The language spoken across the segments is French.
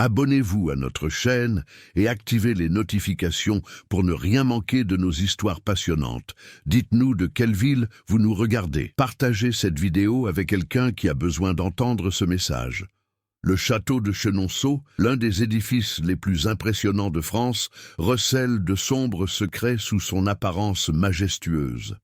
Abonnez-vous à notre chaîne et activez les notifications pour ne rien manquer de nos histoires passionnantes. Dites-nous de quelle ville vous nous regardez. Partagez cette vidéo avec quelqu'un qui a besoin d'entendre ce message. Le château de Chenonceau, l'un des édifices les plus impressionnants de France, recèle de sombres secrets sous son apparence majestueuse.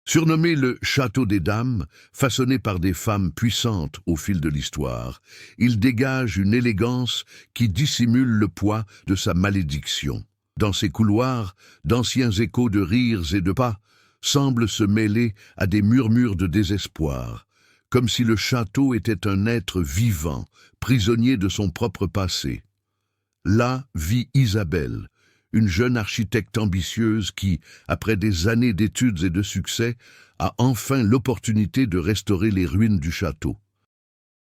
Surnommé le Château des Dames, façonné par des femmes puissantes au fil de l'histoire, il dégage une élégance qui dissimule le poids de sa malédiction. Dans ses couloirs, d'anciens échos de rires et de pas semblent se mêler à des murmures de désespoir, comme si le château était un être vivant, prisonnier de son propre passé. Là vit Isabelle, une jeune architecte ambitieuse qui, après des années d'études et de succès, a enfin l'opportunité de restaurer les ruines du château.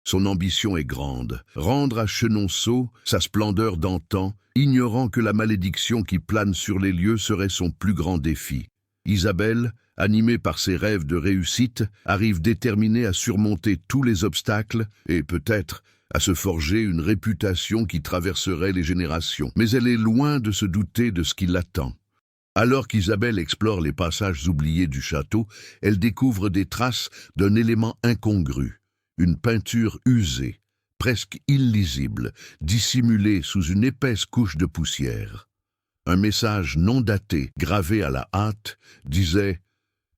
Son ambition est grande, rendre à Chenonceau sa splendeur d'antan, ignorant que la malédiction qui plane sur les lieux serait son plus grand défi. Isabelle, animée par ses rêves de réussite, arrive déterminée à surmonter tous les obstacles et peut-être à se forger une réputation qui traverserait les générations. Mais elle est loin de se douter de ce qui l'attend. Alors qu'Isabelle explore les passages oubliés du château, elle découvre des traces d'un élément incongru, une peinture usée, presque illisible, dissimulée sous une épaisse couche de poussière. Un message non daté, gravé à la hâte, disait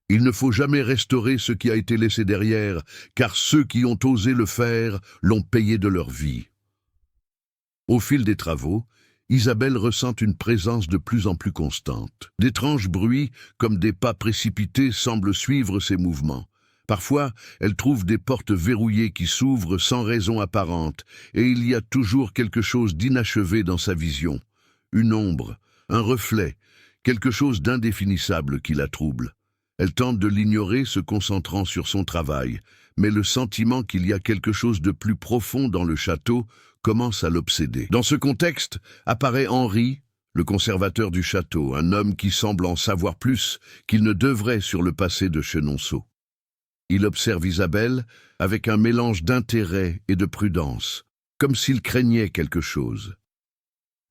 « Il ne faut jamais restaurer ce qui a été laissé derrière, car ceux qui ont osé le faire l'ont payé de leur vie. » Au fil des travaux, Isabelle ressent une présence de plus en plus constante. D'étranges bruits, comme des pas précipités, semblent suivre ses mouvements. Parfois, elle trouve des portes verrouillées qui s'ouvrent sans raison apparente, et il y a toujours quelque chose d'inachevé dans sa vision. Une ombre, un reflet, quelque chose d'indéfinissable qui la trouble. Elle tente de l'ignorer, se concentrant sur son travail, mais le sentiment qu'il y a quelque chose de plus profond dans le château commence à l'obséder. Dans ce contexte, apparaît Henri, le conservateur du château, un homme qui semble en savoir plus qu'il ne devrait sur le passé de Chenonceau. Il observe Isabelle avec un mélange d'intérêt et de prudence, comme s'il craignait quelque chose.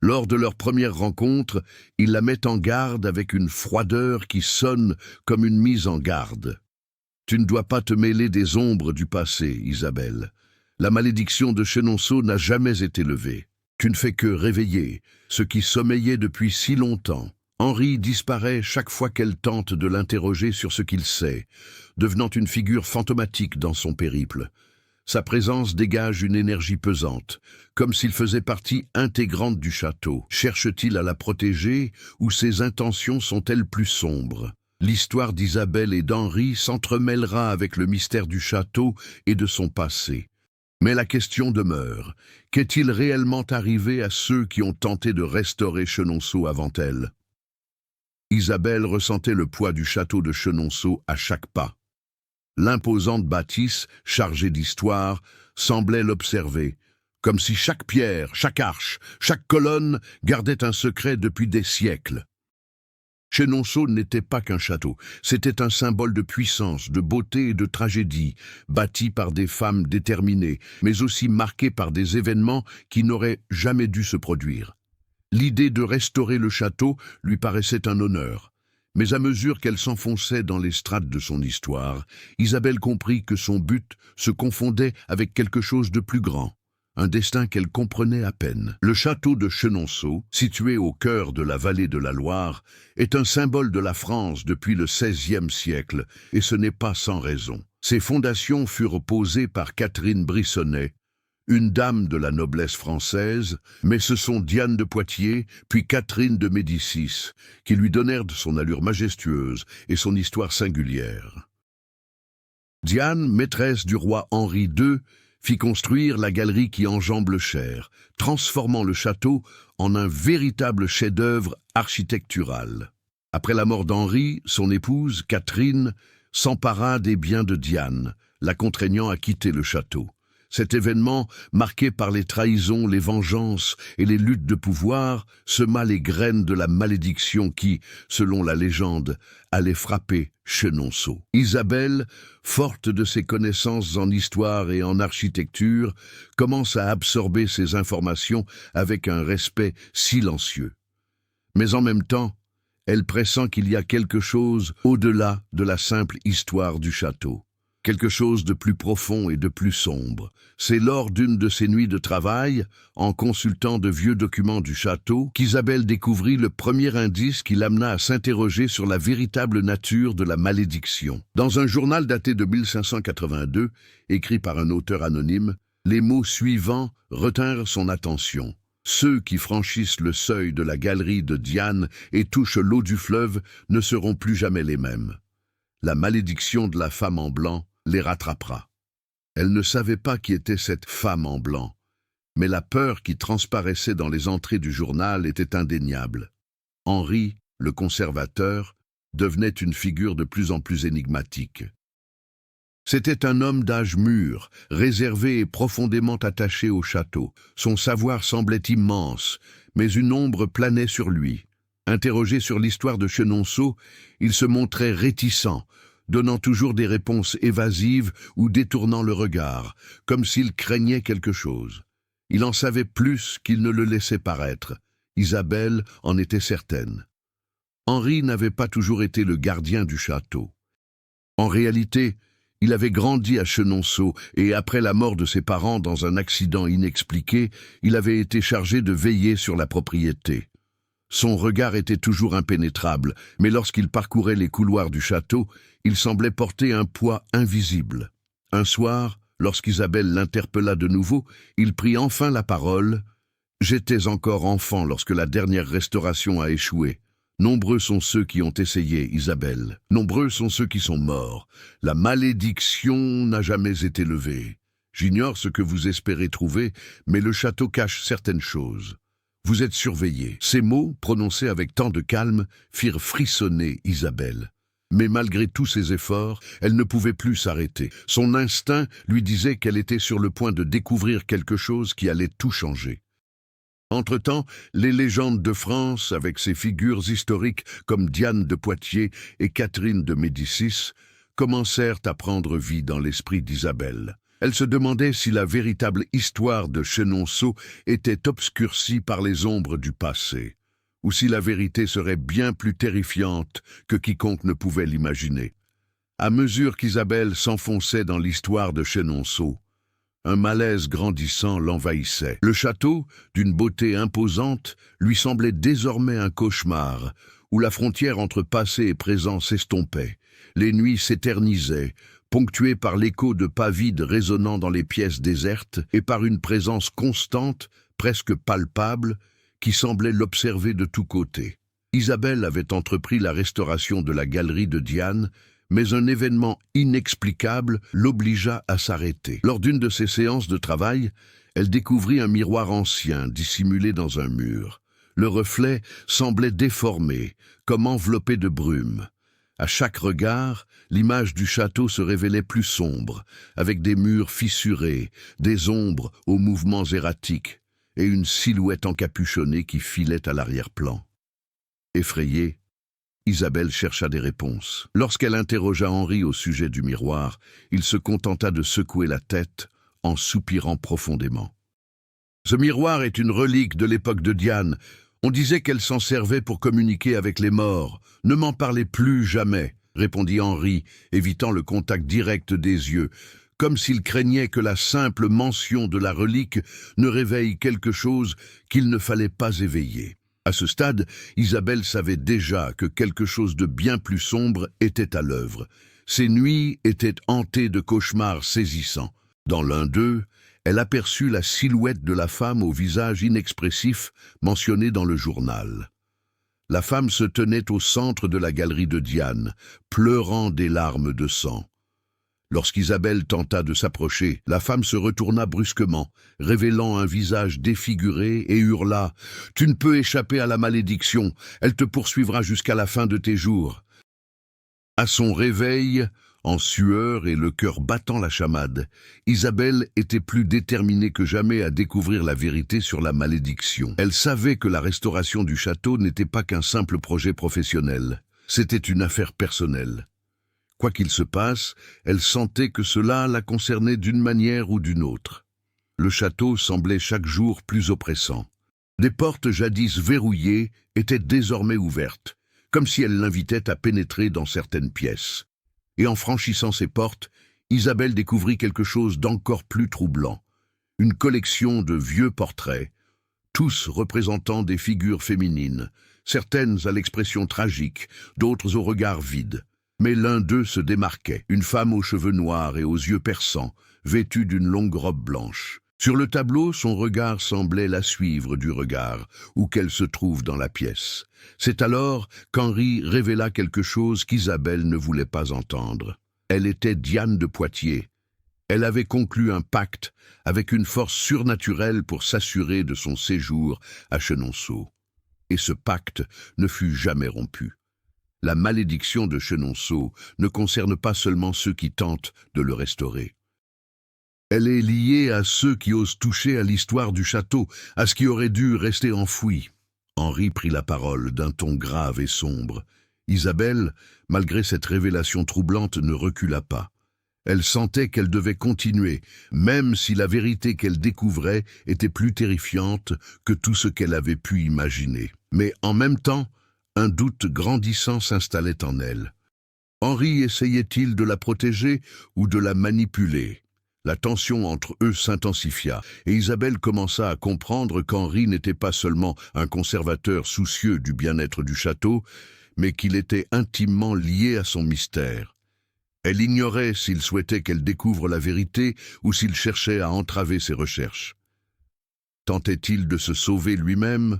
Lors de leur première rencontre, il la met en garde avec une froideur qui sonne comme une mise en garde. « Tu ne dois pas te mêler des ombres du passé, Isabelle. La malédiction de Chenonceau n'a jamais été levée. Tu ne fais que réveiller ce qui sommeillait depuis si longtemps. » Henri disparaît chaque fois qu'elle tente de l'interroger sur ce qu'il sait, devenant une figure fantomatique dans son périple. Sa présence dégage une énergie pesante, comme s'il faisait partie intégrante du château. Cherche-t-il à la protéger ou ses intentions sont-elles plus sombres? L'histoire d'Isabelle et d'Henri s'entremêlera avec le mystère du château et de son passé. Mais la question demeure, qu'est-il réellement arrivé à ceux qui ont tenté de restaurer Chenonceau avant elle? Isabelle ressentait le poids du château de Chenonceau à chaque pas. L'imposante bâtisse, chargée d'histoire, semblait l'observer, comme si chaque pierre, chaque arche, chaque colonne gardait un secret depuis des siècles. Chenonceau n'était pas qu'un château, c'était un symbole de puissance, de beauté et de tragédie, bâti par des femmes déterminées, mais aussi marqué par des événements qui n'auraient jamais dû se produire. L'idée de restaurer le château lui paraissait un honneur. Mais à mesure qu'elle s'enfonçait dans les strates de son histoire, Isabelle comprit que son but se confondait avec quelque chose de plus grand, un destin qu'elle comprenait à peine. Le château de Chenonceau, situé au cœur de la vallée de la Loire, est un symbole de la France depuis le XVIe siècle, et ce n'est pas sans raison. Ses fondations furent posées par Catherine Brissonnet, une dame de la noblesse française, mais ce sont Diane de Poitiers, puis Catherine de Médicis, qui lui donnèrent son allure majestueuse et son histoire singulière. Diane, maîtresse du roi Henri II, fit construire la galerie qui enjambe le Cher, transformant le château en un véritable chef-d'œuvre architectural. Après la mort d'Henri, son épouse, Catherine, s'empara des biens de Diane, la contraignant à quitter le château. Cet événement, marqué par les trahisons, les vengeances et les luttes de pouvoir, sema les graines de la malédiction qui, selon la légende, allait frapper Chenonceau. Isabelle, forte de ses connaissances en histoire et en architecture, commence à absorber ces informations avec un respect silencieux. Mais en même temps, elle pressent qu'il y a quelque chose au-delà de la simple histoire du château. Quelque chose de plus profond et de plus sombre. C'est lors d'une de ses nuits de travail, en consultant de vieux documents du château, qu'Isabelle découvrit le premier indice qui l'amena à s'interroger sur la véritable nature de la malédiction. Dans un journal daté de 1582, écrit par un auteur anonyme, les mots suivants retinrent son attention. Ceux qui franchissent le seuil de la galerie de Diane et touchent l'eau du fleuve ne seront plus jamais les mêmes. La malédiction de la femme en blanc les rattrapera. Elle ne savait pas qui était cette femme en blanc, mais la peur qui transparaissait dans les entrées du journal était indéniable. Henri, le conservateur, devenait une figure de plus en plus énigmatique. C'était un homme d'âge mûr, réservé et profondément attaché au château. Son savoir semblait immense, mais une ombre planait sur lui. Interrogé sur l'histoire de Chenonceau, il se montrait réticent, donnant toujours des réponses évasives ou détournant le regard, comme s'il craignait quelque chose. Il en savait plus qu'il ne le laissait paraître. Isabelle en était certaine. Henri n'avait pas toujours été le gardien du château. En réalité, il avait grandi à Chenonceau et après la mort de ses parents dans un accident inexpliqué, il avait été chargé de veiller sur la propriété. Son regard était toujours impénétrable, mais lorsqu'il parcourait les couloirs du château, il semblait porter un poids invisible. Un soir, lorsqu'Isabelle l'interpella de nouveau, il prit enfin la parole. « J'étais encore enfant lorsque la dernière restauration a échoué. Nombreux sont ceux qui ont essayé, Isabelle. Nombreux sont ceux qui sont morts. La malédiction n'a jamais été levée. J'ignore ce que vous espérez trouver, mais le château cache certaines choses. Vous êtes surveillé. » Ces mots, prononcés avec tant de calme, firent frissonner Isabelle. Mais malgré tous ses efforts, elle ne pouvait plus s'arrêter. Son instinct lui disait qu'elle était sur le point de découvrir quelque chose qui allait tout changer. Entre-temps, les légendes de France, avec ses figures historiques comme Diane de Poitiers et Catherine de Médicis, commencèrent à prendre vie dans l'esprit d'Isabelle. Elle se demandait si la véritable histoire de Chenonceau était obscurcie par les ombres du passé, ou si la vérité serait bien plus terrifiante que quiconque ne pouvait l'imaginer. À mesure qu'Isabelle s'enfonçait dans l'histoire de Chenonceau, un malaise grandissant l'envahissait. Le château, d'une beauté imposante, lui semblait désormais un cauchemar, où la frontière entre passé et présent s'estompait. Les nuits s'éternisaient, ponctuées par l'écho de pas vides résonnant dans les pièces désertes et par une présence constante, presque palpable, qui semblait l'observer de tous côtés. Isabelle avait entrepris la restauration de la galerie de Diane, mais un événement inexplicable l'obligea à s'arrêter. Lors d'une de ses séances de travail, elle découvrit un miroir ancien dissimulé dans un mur. Le reflet semblait déformé, comme enveloppé de brume. À chaque regard, l'image du château se révélait plus sombre, avec des murs fissurés, des ombres aux mouvements erratiques, et une silhouette encapuchonnée qui filait à l'arrière-plan. Effrayée, Isabelle chercha des réponses. Lorsqu'elle interrogea Henri au sujet du miroir, il se contenta de secouer la tête en soupirant profondément. « Ce miroir est une relique de l'époque de Diane. On disait qu'elle s'en servait pour communiquer avec les morts. Ne m'en parlez plus jamais, » répondit Henri, évitant le contact direct des yeux, comme s'il craignait que la simple mention de la relique ne réveille quelque chose qu'il ne fallait pas éveiller. À ce stade, Isabelle savait déjà que quelque chose de bien plus sombre était à l'œuvre. Ses nuits étaient hantées de cauchemars saisissants. Dans l'un d'eux, elle aperçut la silhouette de la femme au visage inexpressif mentionnée dans le journal. La femme se tenait au centre de la galerie de Diane, pleurant des larmes de sang. Lorsqu'Isabelle tenta de s'approcher, la femme se retourna brusquement, révélant un visage défiguré et hurla « Tu ne peux échapper à la malédiction, elle te poursuivra jusqu'à la fin de tes jours. » À son réveil, En sueur et le cœur battant la chamade, Isabelle était plus déterminée que jamais à découvrir la vérité sur la malédiction. Elle savait que la restauration du château n'était pas qu'un simple projet professionnel, c'était une affaire personnelle. Quoi qu'il se passe, elle sentait que cela la concernait d'une manière ou d'une autre. Le château semblait chaque jour plus oppressant. Des portes jadis verrouillées étaient désormais ouvertes, comme si elles l'invitaient à pénétrer dans certaines pièces. Et en franchissant ces portes, Isabelle découvrit quelque chose d'encore plus troublant. Une collection de vieux portraits, tous représentant des figures féminines, certaines à l'expression tragique, d'autres au regard vide. Mais l'un d'eux se démarquait, une femme aux cheveux noirs et aux yeux perçants, vêtue d'une longue robe blanche. Sur le tableau, son regard semblait la suivre du regard, où qu'elle se trouve dans la pièce. C'est alors qu'Henri révéla quelque chose qu'Isabelle ne voulait pas entendre. Elle était Diane de Poitiers. Elle avait conclu un pacte avec une force surnaturelle pour s'assurer de son séjour à Chenonceau. Et ce pacte ne fut jamais rompu. La malédiction de Chenonceau ne concerne pas seulement ceux qui tentent de le restaurer. Elle est liée à ceux qui osent toucher à l'histoire du château, à ce qui aurait dû rester enfoui. Henri prit la parole d'un ton grave et sombre. Isabelle, malgré cette révélation troublante, ne recula pas. Elle sentait qu'elle devait continuer, même si la vérité qu'elle découvrait était plus terrifiante que tout ce qu'elle avait pu imaginer. Mais en même temps, un doute grandissant s'installait en elle. Henri essayait-il de la protéger ou de la manipuler ? La tension entre eux s'intensifia, et Isabelle commença à comprendre qu'Henri n'était pas seulement un conservateur soucieux du bien-être du château, mais qu'il était intimement lié à son mystère. Elle ignorait s'il souhaitait qu'elle découvre la vérité ou s'il cherchait à entraver ses recherches. Tentait-il de se sauver lui-même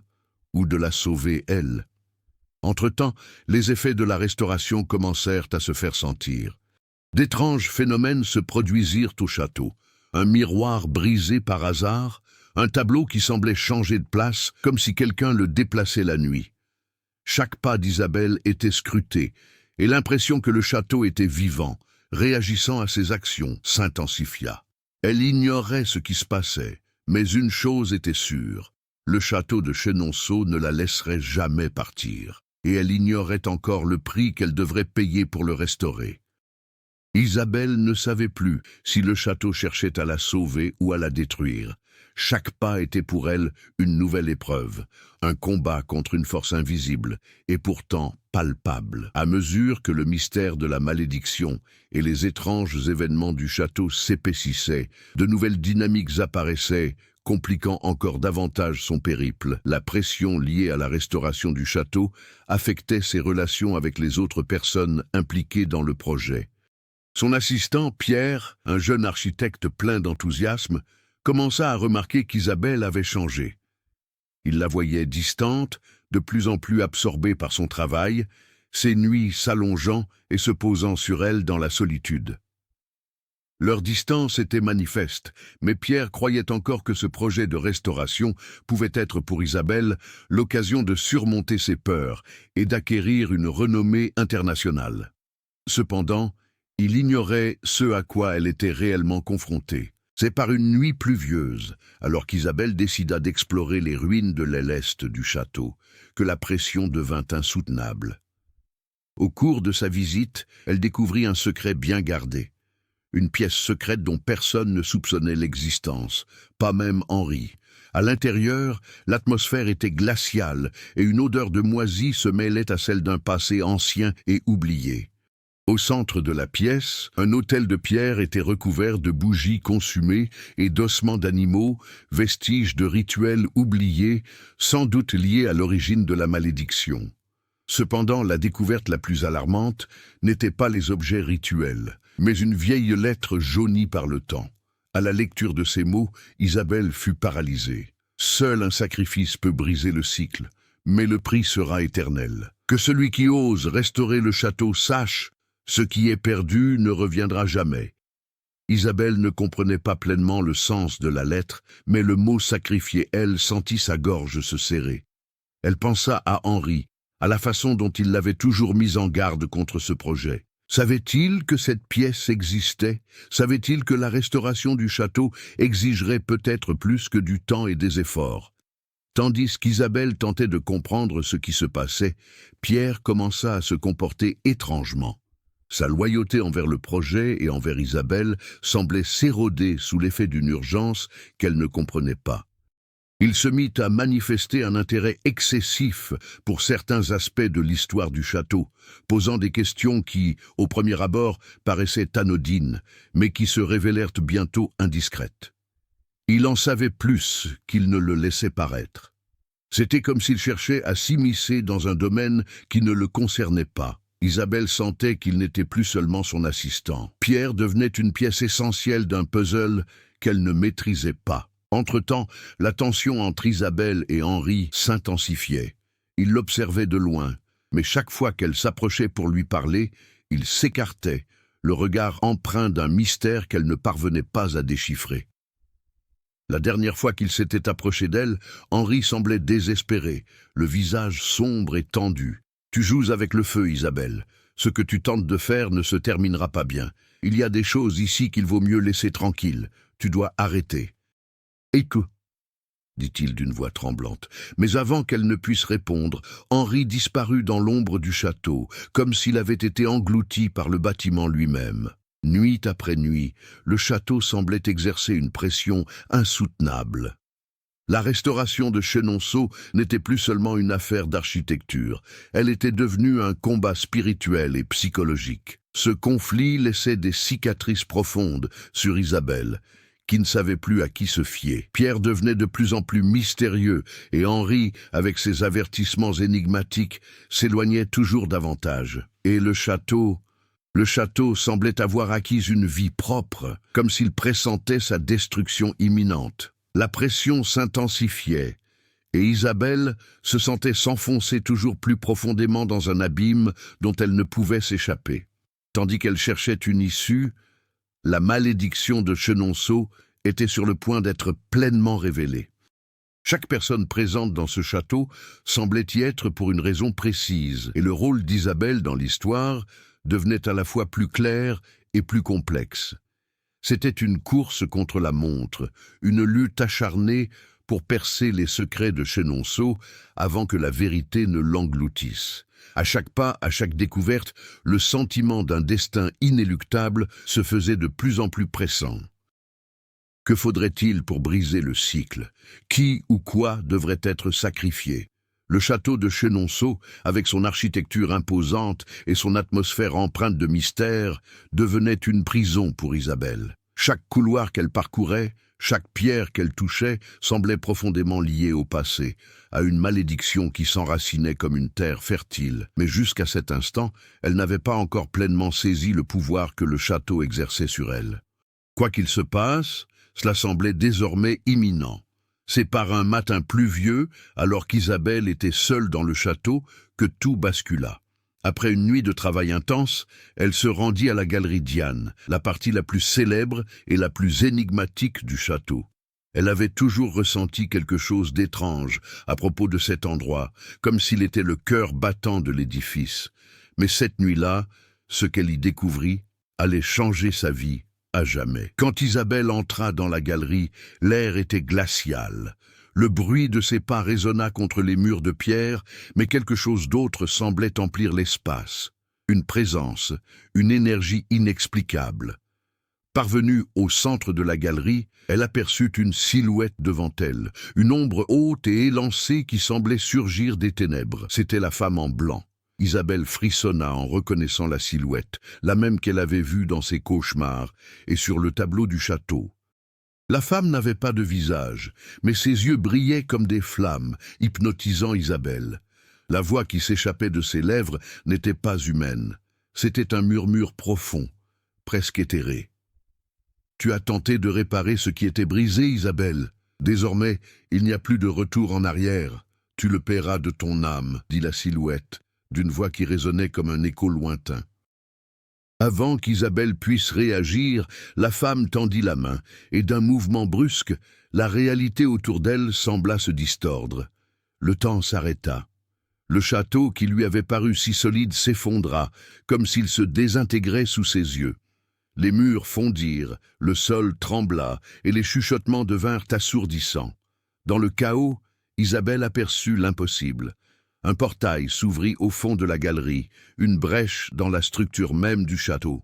ou de la sauver elle ? Entre-temps, les effets de la restauration commencèrent à se faire sentir. D'étranges phénomènes se produisirent au château. Un miroir brisé par hasard, un tableau qui semblait changer de place, comme si quelqu'un le déplaçait la nuit. Chaque pas d'Isabelle était scruté, et l'impression que le château était vivant, réagissant à ses actions, s'intensifia. Elle ignorait ce qui se passait, mais une chose était sûre, le château de Chenonceau ne la laisserait jamais partir, et elle ignorait encore le prix qu'elle devrait payer pour le restaurer. Isabelle ne savait plus si le château cherchait à la sauver ou à la détruire. Chaque pas était pour elle une nouvelle épreuve, un combat contre une force invisible et pourtant palpable. À mesure que le mystère de la malédiction et les étranges événements du château s'épaississaient, de nouvelles dynamiques apparaissaient, compliquant encore davantage son périple. La pression liée à la restauration du château affectait ses relations avec les autres personnes impliquées dans le projet. Son assistant, Pierre, un jeune architecte plein d'enthousiasme, commença à remarquer qu'Isabelle avait changé. Il la voyait distante, de plus en plus absorbée par son travail, ses nuits s'allongeant et se posant sur elle dans la solitude. Leur distance était manifeste, mais Pierre croyait encore que ce projet de restauration pouvait être pour Isabelle l'occasion de surmonter ses peurs et d'acquérir une renommée internationale. Cependant, il ignorait ce à quoi elle était réellement confrontée. C'est par une nuit pluvieuse, alors qu'Isabelle décida d'explorer les ruines de l'aile est du château, que la pression devint insoutenable. Au cours de sa visite, elle découvrit un secret bien gardé. Une pièce secrète dont personne ne soupçonnait l'existence, pas même Henri. À l'intérieur, l'atmosphère était glaciale et une odeur de moisi se mêlait à celle d'un passé ancien et oublié. Au centre de la pièce, un autel de pierre était recouvert de bougies consumées et d'ossements d'animaux, vestiges de rituels oubliés, sans doute liés à l'origine de la malédiction. Cependant, la découverte la plus alarmante n'était pas les objets rituels, mais une vieille lettre jaunie par le temps. À la lecture de ces mots, Isabelle fut paralysée. Seul un sacrifice peut briser le cycle, mais le prix sera éternel. Que celui qui ose restaurer le château sache, ce qui est perdu ne reviendra jamais. Isabelle ne comprenait pas pleinement le sens de la lettre, mais le mot sacrifié, elle sentit sa gorge se serrer. Elle pensa à Henri, à la façon dont il l'avait toujours mis en garde contre ce projet. Savait-il que cette pièce existait? Savait-il que la restauration du château exigerait peut-être plus que du temps et des efforts? Tandis qu'Isabelle tentait de comprendre ce qui se passait, Pierre commença à se comporter étrangement. Sa loyauté envers le projet et envers Isabelle semblait s'éroder sous l'effet d'une urgence qu'elle ne comprenait pas. Il se mit à manifester un intérêt excessif pour certains aspects de l'histoire du château, posant des questions qui, au premier abord, paraissaient anodines, mais qui se révélèrent bientôt indiscrètes. Il en savait plus qu'il ne le laissait paraître. C'était comme s'il cherchait à s'immiscer dans un domaine qui ne le concernait pas. Isabelle sentait qu'il n'était plus seulement son assistant. Pierre devenait une pièce essentielle d'un puzzle qu'elle ne maîtrisait pas. Entre-temps, la tension entre Isabelle et Henri s'intensifiait. Il l'observait de loin, mais chaque fois qu'elle s'approchait pour lui parler, il s'écartait, le regard empreint d'un mystère qu'elle ne parvenait pas à déchiffrer. La dernière fois qu'il s'était approché d'elle, Henri semblait désespéré, le visage sombre et tendu. « Tu joues avec le feu, Isabelle. Ce que tu tentes de faire ne se terminera pas bien. Il y a des choses ici qu'il vaut mieux laisser tranquilles. Tu dois arrêter. » « Et que ?» dit-il d'une voix tremblante. Mais avant qu'elle ne puisse répondre, Henri disparut dans l'ombre du château, comme s'il avait été englouti par le bâtiment lui-même. Nuit après nuit, le château semblait exercer une pression insoutenable. La restauration de Chenonceau n'était plus seulement une affaire d'architecture, elle était devenue un combat spirituel et psychologique. Ce conflit laissait des cicatrices profondes sur Isabelle, qui ne savait plus à qui se fier. Pierre devenait de plus en plus mystérieux et Henri, avec ses avertissements énigmatiques, s'éloignait toujours davantage. Et le château semblait avoir acquis une vie propre, comme s'il pressentait sa destruction imminente. La pression s'intensifiait et Isabelle se sentait s'enfoncer toujours plus profondément dans un abîme dont elle ne pouvait s'échapper. Tandis qu'elle cherchait une issue, la malédiction de Chenonceau était sur le point d'être pleinement révélée. Chaque personne présente dans ce château semblait y être pour une raison précise, et le rôle d'Isabelle dans l'histoire devenait à la fois plus clair et plus complexe. C'était une course contre la montre, une lutte acharnée pour percer les secrets de Chenonceau avant que la vérité ne l'engloutisse. À chaque pas, à chaque découverte, le sentiment d'un destin inéluctable se faisait de plus en plus pressant. Que faudrait-il pour briser le cycle? Qui ou quoi devrait être sacrifié? Le château de Chenonceau, avec son architecture imposante et son atmosphère empreinte de mystère, devenait une prison pour Isabelle. Chaque couloir qu'elle parcourait, chaque pierre qu'elle touchait semblait profondément liée au passé, à une malédiction qui s'enracinait comme une terre fertile. Mais jusqu'à cet instant, elle n'avait pas encore pleinement saisi le pouvoir que le château exerçait sur elle. Quoi qu'il se passe, cela semblait désormais imminent. C'est par un matin pluvieux, alors qu'Isabelle était seule dans le château, que tout bascula. Après une nuit de travail intense, elle se rendit à la galerie Diane, la partie la plus célèbre et la plus énigmatique du château. Elle avait toujours ressenti quelque chose d'étrange à propos de cet endroit, comme s'il était le cœur battant de l'édifice. Mais cette nuit-là, ce qu'elle y découvrit allait changer sa vie à jamais. Quand Isabelle entra dans la galerie, l'air était glacial. Le bruit de ses pas résonna contre les murs de pierre, mais quelque chose d'autre semblait emplir l'espace. Une présence, une énergie inexplicable. Parvenue au centre de la galerie, elle aperçut une silhouette devant elle, une ombre haute et élancée qui semblait surgir des ténèbres. C'était la femme en blanc. Isabelle frissonna en reconnaissant la silhouette, la même qu'elle avait vue dans ses cauchemars et sur le tableau du château. La femme n'avait pas de visage, mais ses yeux brillaient comme des flammes, hypnotisant Isabelle. La voix qui s'échappait de ses lèvres n'était pas humaine. C'était un murmure profond, presque éthéré. « Tu as tenté de réparer ce qui était brisé, Isabelle. Désormais, il n'y a plus de retour en arrière. Tu le paieras de ton âme, dit la silhouette, d'une voix qui résonnait comme un écho lointain. Avant qu'Isabelle puisse réagir, la femme tendit la main, et d'un mouvement brusque, la réalité autour d'elle sembla se distordre. Le temps s'arrêta. Le château qui lui avait paru si solide s'effondra, comme s'il se désintégrait sous ses yeux. Les murs fondirent, le sol trembla, et les chuchotements devinrent assourdissants. Dans le chaos, Isabelle aperçut l'impossible. Un portail s'ouvrit au fond de la galerie, une brèche dans la structure même du château.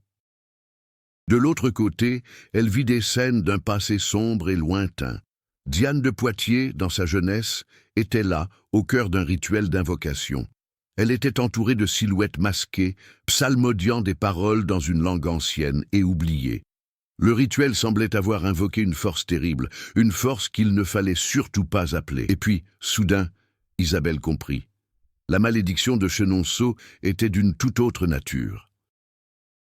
De l'autre côté, elle vit des scènes d'un passé sombre et lointain. Diane de Poitiers, dans sa jeunesse, était là, au cœur d'un rituel d'invocation. Elle était entourée de silhouettes masquées, psalmodiant des paroles dans une langue ancienne et oubliée. Le rituel semblait avoir invoqué une force terrible, une force qu'il ne fallait surtout pas appeler. Et puis, soudain, Isabelle comprit. La malédiction de Chenonceau était d'une toute autre nature.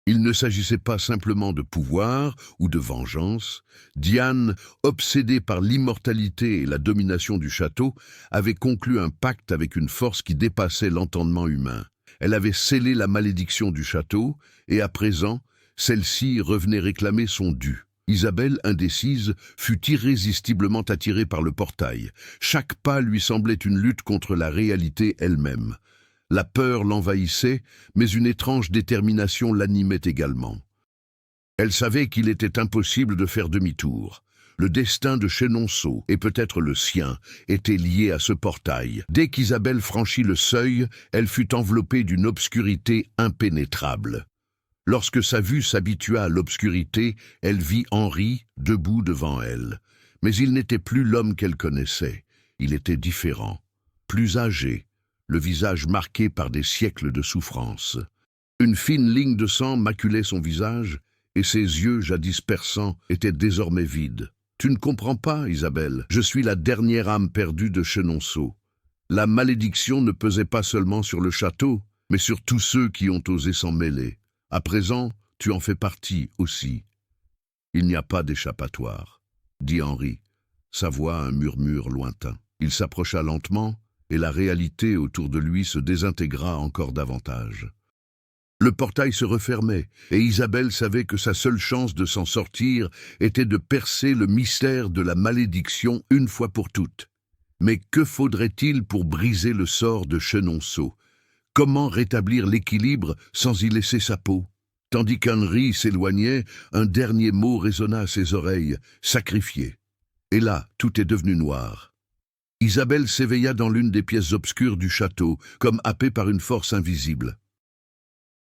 Il ne s'agissait pas simplement de pouvoir ou de vengeance. Diane, obsédée par l'immortalité et la domination du château, avait conclu un pacte avec une force qui dépassait l'entendement humain. Elle avait scellé la malédiction du château, et à présent, celle-ci revenait réclamer son dû. Isabelle, indécise, fut irrésistiblement attirée par le portail. Chaque pas lui semblait une lutte contre la réalité elle-même. La peur l'envahissait, mais une étrange détermination l'animait également. Elle savait qu'il était impossible de faire demi-tour. Le destin de Chenonceau, et peut-être le sien, était lié à ce portail. Dès qu'Isabelle franchit le seuil, elle fut enveloppée d'une obscurité impénétrable. Lorsque sa vue s'habitua à l'obscurité, elle vit Henri debout devant elle. Mais il n'était plus l'homme qu'elle connaissait. Il était différent, plus âgé, le visage marqué par des siècles de souffrance. Une fine ligne de sang maculait son visage, et ses yeux, jadis perçants, étaient désormais vides. « Tu ne comprends pas, Isabelle, je suis la dernière âme perdue de Chenonceau. La malédiction ne pesait pas seulement sur le château, mais sur tous ceux qui ont osé s'en mêler. À présent, tu en fais partie aussi. Il n'y a pas d'échappatoire, dit Henri, sa voix un murmure lointain. Il s'approcha lentement, et la réalité autour de lui se désintégra encore davantage. Le portail se refermait, et Isabelle savait que sa seule chance de s'en sortir était de percer le mystère de la malédiction une fois pour toutes. Mais que faudrait-il pour briser le sort de Chenonceau? Comment rétablir l'équilibre sans y laisser sa peau? Tandis qu'Henri s'éloignait, un dernier mot résonna à ses oreilles, sacrifié. Et là, tout est devenu noir. Isabelle s'éveilla dans l'une des pièces obscures du château, comme happée par une force invisible.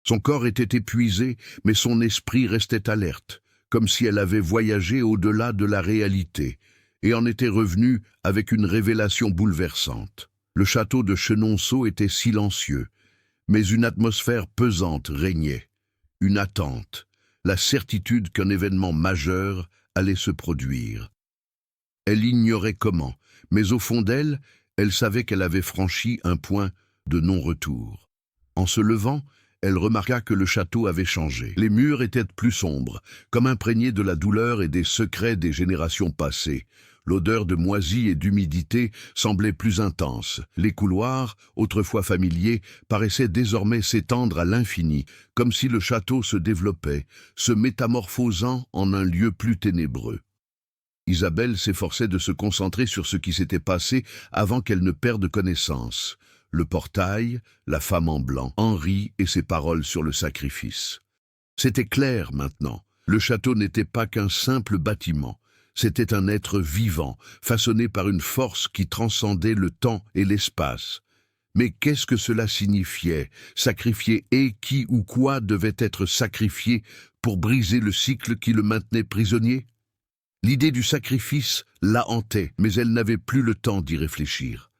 Son corps était épuisé, mais son esprit restait alerte, comme si elle avait voyagé au-delà de la réalité, et en était revenue avec une révélation bouleversante. Le château de Chenonceau était silencieux, mais une atmosphère pesante régnait, une attente, la certitude qu'un événement majeur allait se produire. Elle ignorait comment, mais au fond d'elle, elle savait qu'elle avait franchi un point de non-retour. En se levant, elle remarqua que le château avait changé. Les murs étaient plus sombres, comme imprégnés de la douleur et des secrets des générations passées. L'odeur de moisie et d'humidité semblait plus intense. Les couloirs, autrefois familiers, paraissaient désormais s'étendre à l'infini, comme si le château se développait, se métamorphosant en un lieu plus ténébreux. Isabelle s'efforçait de se concentrer sur ce qui s'était passé avant qu'elle ne perde connaissance. Le portail, la femme en blanc, Henri et ses paroles sur le sacrifice. C'était clair maintenant. Le château n'était pas qu'un simple bâtiment. C'était un être vivant, façonné par une force qui transcendait le temps et l'espace. Mais qu'est-ce que cela signifiait? Sacrifier et qui ou quoi devait être sacrifié pour briser le cycle qui le maintenait prisonnier? L'idée du sacrifice la hantait, mais elle n'avait plus le temps d'y réfléchir.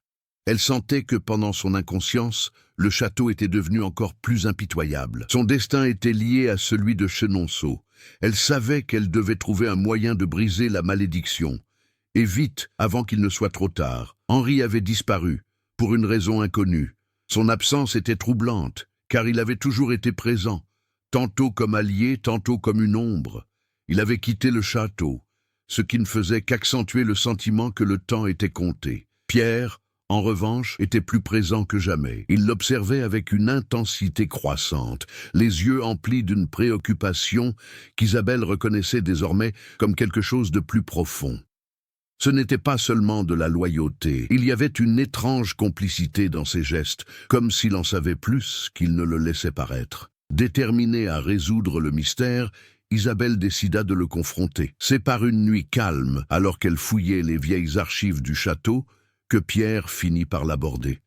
Elle sentait que pendant son inconscience, le château était devenu encore plus impitoyable. Son destin était lié à celui de Chenonceau. Elle savait qu'elle devait trouver un moyen de briser la malédiction. Et vite, avant qu'il ne soit trop tard. Henri avait disparu, pour une raison inconnue. Son absence était troublante, car il avait toujours été présent, tantôt comme allié, tantôt comme une ombre. Il avait quitté le château, ce qui ne faisait qu'accentuer le sentiment que le temps était compté. Pierre, en revanche, était plus présent que jamais. Il l'observait avec une intensité croissante, les yeux emplis d'une préoccupation qu'Isabelle reconnaissait désormais comme quelque chose de plus profond. Ce n'était pas seulement de la loyauté, il y avait une étrange complicité dans ses gestes, comme s'il en savait plus qu'il ne le laissait paraître. Déterminée à résoudre le mystère, Isabelle décida de le confronter. C'est par une nuit calme, alors qu'elle fouillait les vieilles archives du château, que Pierre finit par l'aborder.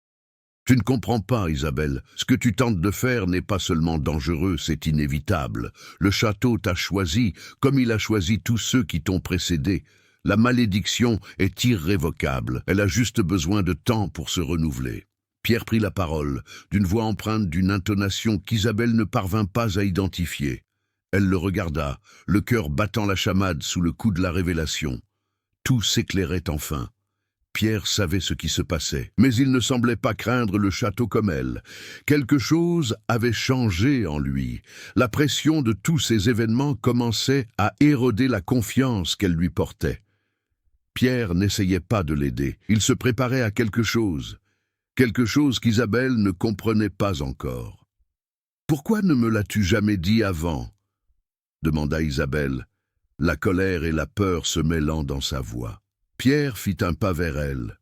« Tu ne comprends pas, Isabelle. Ce que tu tentes de faire n'est pas seulement dangereux, c'est inévitable. Le château t'a choisi, comme il a choisi tous ceux qui t'ont précédé. La malédiction est irrévocable. Elle a juste besoin de temps pour se renouveler. » Pierre prit la parole, d'une voix empreinte d'une intonation qu'Isabelle ne parvint pas à identifier. Elle le regarda, le cœur battant la chamade sous le coup de la révélation. Tout s'éclairait enfin. Pierre savait ce qui se passait, mais il ne semblait pas craindre le château comme elle. Quelque chose avait changé en lui. La pression de tous ces événements commençait à éroder la confiance qu'elle lui portait. Pierre n'essayait pas de l'aider. Il se préparait à quelque chose qu'Isabelle ne comprenait pas encore. « Pourquoi ne me l'as-tu jamais dit avant ?» demanda Isabelle, la colère et la peur se mêlant dans sa voix. Pierre fit un pas vers elle,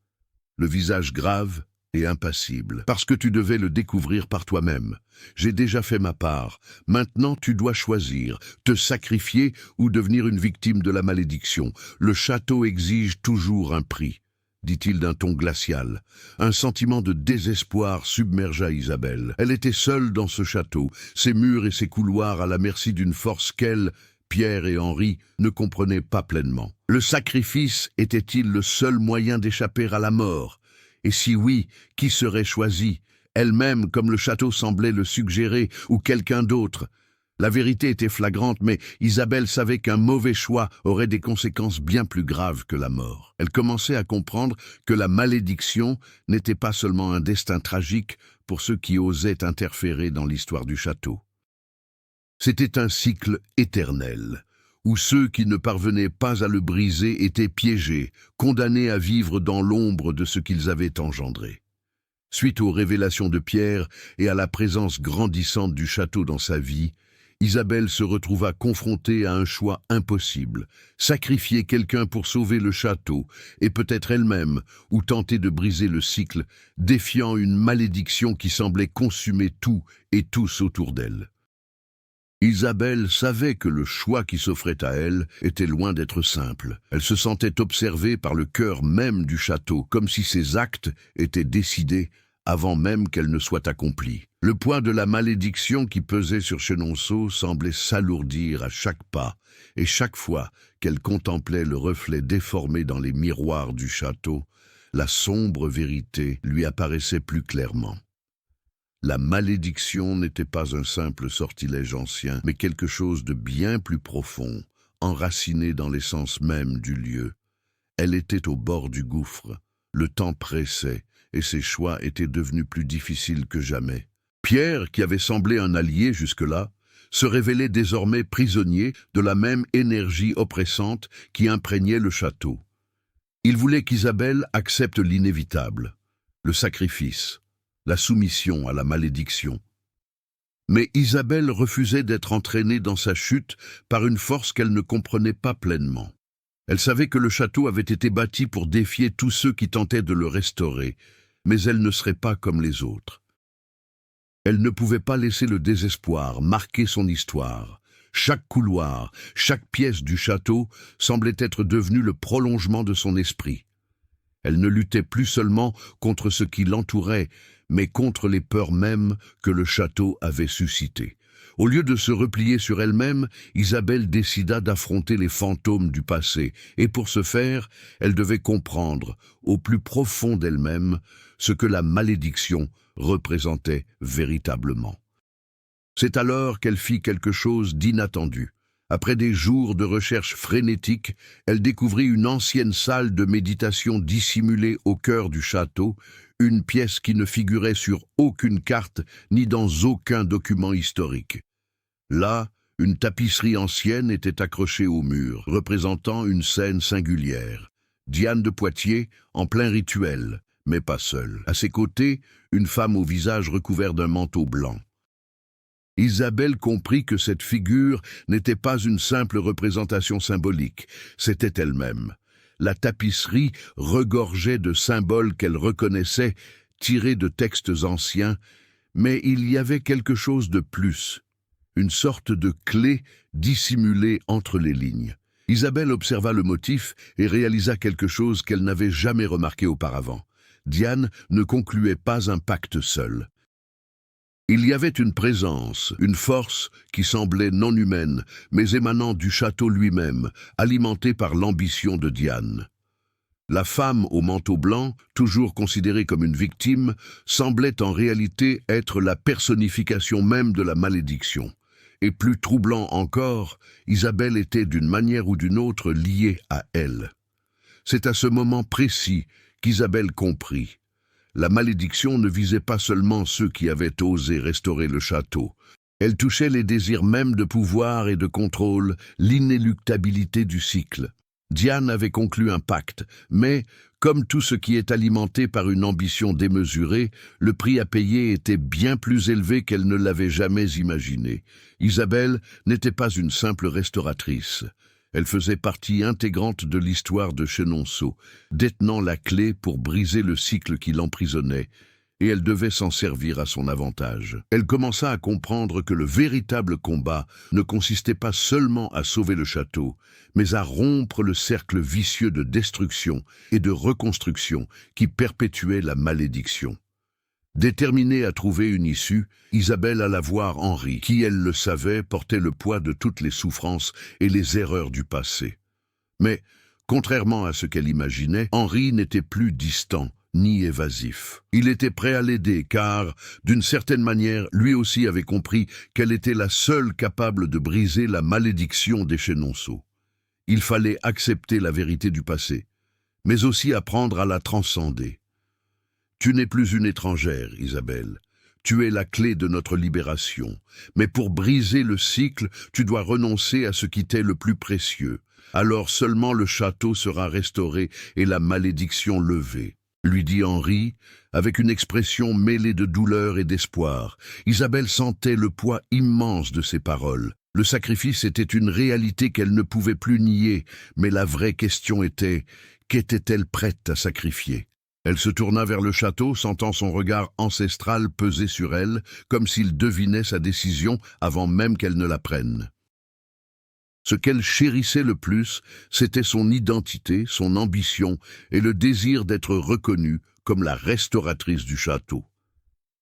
le visage grave et impassible. « Parce que tu devais le découvrir par toi-même. J'ai déjà fait ma part. Maintenant, tu dois choisir, te sacrifier ou devenir une victime de la malédiction. Le château exige toujours un prix. » dit-il d'un ton glacial. Un sentiment de désespoir submergea Isabelle. Elle était seule dans ce château, ses murs et ses couloirs à la merci d'une force qu'elle, Pierre et Henri, ne comprenaient pas pleinement. Le sacrifice était-il le seul moyen d'échapper à la mort? Et si oui, qui serait choisi? Elle-même, comme le château semblait le suggérer, ou quelqu'un d'autre? La vérité était flagrante, mais Isabelle savait qu'un mauvais choix aurait des conséquences bien plus graves que la mort. Elle commençait à comprendre que la malédiction n'était pas seulement un destin tragique pour ceux qui osaient interférer dans l'histoire du château. C'était un cycle éternel, où ceux qui ne parvenaient pas à le briser étaient piégés, condamnés à vivre dans l'ombre de ce qu'ils avaient engendré. Suite aux révélations de Pierre et à la présence grandissante du château dans sa vie, Isabelle se retrouva confrontée à un choix impossible, sacrifier quelqu'un pour sauver le château, et peut-être elle-même, ou tenter de briser le cycle, défiant une malédiction qui semblait consumer tout et tous autour d'elle. Isabelle savait que le choix qui s'offrait à elle était loin d'être simple. Elle se sentait observée par le cœur même du château, comme si ses actes étaient décidés avant même qu'elle ne soit accomplie. Le poids de la malédiction qui pesait sur Chenonceau semblait s'alourdir à chaque pas, et chaque fois qu'elle contemplait le reflet déformé dans les miroirs du château, la sombre vérité lui apparaissait plus clairement. La malédiction n'était pas un simple sortilège ancien, mais quelque chose de bien plus profond, enraciné dans l'essence même du lieu. Elle était au bord du gouffre, le temps pressait, et ses choix étaient devenus plus difficiles que jamais. Pierre, qui avait semblé un allié jusque-là, se révélait désormais prisonnier de la même énergie oppressante qui imprégnait le château. Il voulait qu'Isabelle accepte l'inévitable, le sacrifice, la soumission à la malédiction. Mais Isabelle refusait d'être entraînée dans sa chute par une force qu'elle ne comprenait pas pleinement. Elle savait que le château avait été bâti pour défier tous ceux qui tentaient de le restaurer, mais elle ne serait pas comme les autres. Elle ne pouvait pas laisser le désespoir marquer son histoire. Chaque couloir, chaque pièce du château semblait être devenue le prolongement de son esprit. Elle ne luttait plus seulement contre ce qui l'entourait, mais contre les peurs mêmes que le château avait suscitées. Au lieu de se replier sur elle-même, Isabelle décida d'affronter les fantômes du passé, et pour ce faire, elle devait comprendre, au plus profond d'elle-même, ce que la malédiction représentait véritablement. C'est alors qu'elle fit quelque chose d'inattendu. Après des jours de recherche frénétique, elle découvrit une ancienne salle de méditation dissimulée au cœur du château, une pièce qui ne figurait sur aucune carte ni dans aucun document historique. Là, une tapisserie ancienne était accrochée au mur, représentant une scène singulière. Diane de Poitiers, en plein rituel, mais pas seule. À ses côtés, une femme au visage recouvert d'un manteau blanc. Isabelle comprit que cette figure n'était pas une simple représentation symbolique, c'était elle-même. La tapisserie regorgeait de symboles qu'elle reconnaissait, tirés de textes anciens, mais il y avait quelque chose de plus, une sorte de clé dissimulée entre les lignes. Isabelle observa le motif et réalisa quelque chose qu'elle n'avait jamais remarqué auparavant. Diane ne concluait pas un pacte seul. Il y avait une présence, une force qui semblait non humaine, mais émanant du château lui-même, alimentée par l'ambition de Diane. La femme au manteau blanc, toujours considérée comme une victime, semblait en réalité être la personnification même de la malédiction. Et plus troublant encore, Isabelle était d'une manière ou d'une autre liée à elle. C'est à ce moment précis qu'Isabelle comprit. La malédiction ne visait pas seulement ceux qui avaient osé restaurer le château. Elle touchait les désirs mêmes de pouvoir et de contrôle, l'inéluctabilité du cycle. Diane avait conclu un pacte, mais, comme tout ce qui est alimenté par une ambition démesurée, le prix à payer était bien plus élevé qu'elle ne l'avait jamais imaginé. Isabelle n'était pas une simple restauratrice. Elle faisait partie intégrante de l'histoire de Chenonceau, détenant la clé pour briser le cycle qui l'emprisonnait, et elle devait s'en servir à son avantage. Elle commença à comprendre que le véritable combat ne consistait pas seulement à sauver le château, mais à rompre le cercle vicieux de destruction et de reconstruction qui perpétuait la malédiction. Déterminée à trouver une issue, Isabelle alla voir Henri, qui, elle le savait, portait le poids de toutes les souffrances et les erreurs du passé. Mais, contrairement à ce qu'elle imaginait, Henri n'était plus distant ni évasif. Il était prêt à l'aider car, d'une certaine manière, lui aussi avait compris qu'elle était la seule capable de briser la malédiction des Chenonceaux. Il fallait accepter la vérité du passé, mais aussi apprendre à la transcender. Tu n'es plus une étrangère, Isabelle. Tu es la clé de notre libération. Mais pour briser le cycle, tu dois renoncer à ce qui t'est le plus précieux. Alors seulement le château sera restauré et la malédiction levée, lui dit Henri, avec une expression mêlée de douleur et d'espoir. Isabelle sentait le poids immense de ses paroles. Le sacrifice était une réalité qu'elle ne pouvait plus nier, mais la vraie question était, qu'était-elle prête à sacrifier ? Elle se tourna vers le château, sentant son regard ancestral peser sur elle, comme s'il devinait sa décision avant même qu'elle ne la prenne. Ce qu'elle chérissait le plus, c'était son identité, son ambition et le désir d'être reconnue comme la restauratrice du château.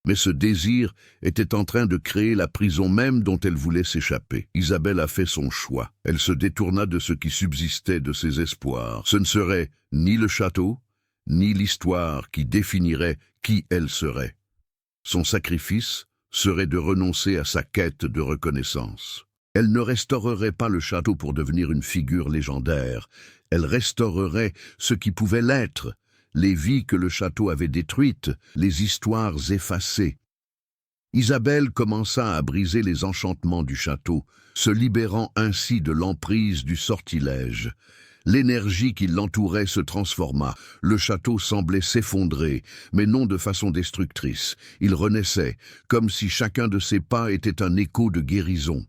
Mais ce désir était en train de créer la prison même dont elle voulait s'échapper. Isabelle a fait son choix. Elle se détourna de ce qui subsistait de ses espoirs. Ce ne serait ni le château, ni l'histoire qui définirait qui elle serait. Son sacrifice serait de renoncer à sa quête de reconnaissance. Elle ne restaurerait pas le château pour devenir une figure légendaire. Elle restaurerait ce qui pouvait l'être, les vies que le château avait détruites, les histoires effacées. Isabelle commença à briser les enchantements du château, se libérant ainsi de l'emprise du sortilège. L'énergie qui l'entourait se transforma. Le château semblait s'effondrer, mais non de façon destructrice. Il renaissait, comme si chacun de ses pas était un écho de guérison.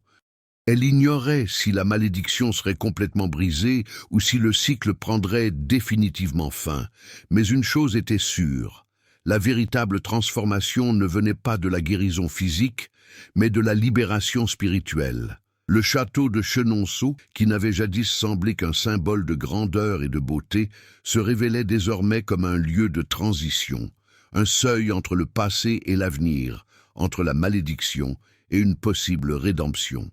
Elle ignorait si la malédiction serait complètement brisée ou si le cycle prendrait définitivement fin. Mais une chose était sûre, la véritable transformation ne venait pas de la guérison physique, mais de la libération spirituelle. Le château de Chenonceau, qui n'avait jadis semblé qu'un symbole de grandeur et de beauté, se révélait désormais comme un lieu de transition, un seuil entre le passé et l'avenir, entre la malédiction et une possible rédemption.